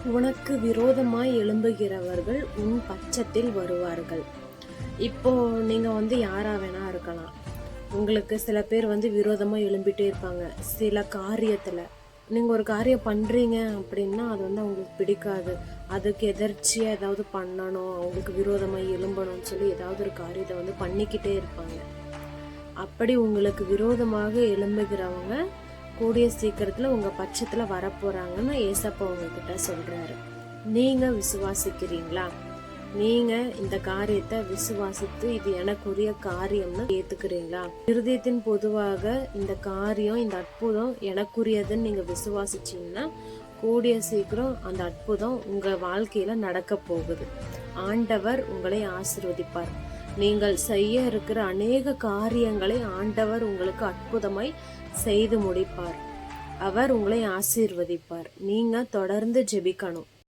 உனக்கு விரோதமாய் எழும்புகிறவர்கள் உன் பட்சத்தில் வருவார்கள். இப்போ நீங்க யாரா வேணா இருக்கலாம். உங்களுக்கு சில பேர் விரோதமா எழும்பிட்டே இருப்பாங்க. சில காரியத்துல நீங்க ஒரு காரியம் பண்றீங்க அப்படின்னா அது அவங்களுக்கு பிடிக்காது. அதுக்கு எதர்ச்சியா ஏதாவது பண்ணணும், அவங்களுக்கு விரோதமா எழும்பணும்னு சொல்லி ஏதாவது ஒரு காரியத்தை பண்ணிக்கிட்டே இருப்பாங்க. அப்படி உங்களுக்கு விரோதமாக எழும்புகிறவங்க கூடிய சீக்கிரத்துல உங்க பட்சத்துல வரப்போறாங்கன்னு ஏசப்பா உங்ககிட்ட சொல்றாரு. நீங்க விசுவாசிக்கிறீங்களா? நீங்க இந்த காரியத்தை விசுவாசித்து இது எனக்குரிய காரியம்னு ஏத்துக்கிறீங்களா? இருதயத்தின் பொதுவாக இந்த காரியம், இந்த அற்புதம் எனக்குரியதுன்னு நீங்க விசுவாசிச்சீங்கன்னா கூடிய சீக்கிரம் அந்த அற்புதம் உங்க வாழ்க்கையில நடக்க போகுது. ஆண்டவர் உங்களை ஆசீர்வதிப்பார். நீங்கள் செய்ய இருக்கிற அநேக காரியங்களை ஆண்டவர் உங்களுக்கு அற்புதமாய் செய்து முடிப்பார். அவர் உங்களை ஆசீர்வதிப்பார். நீங்க தொடர்ந்து ஜெபிக்கணும்.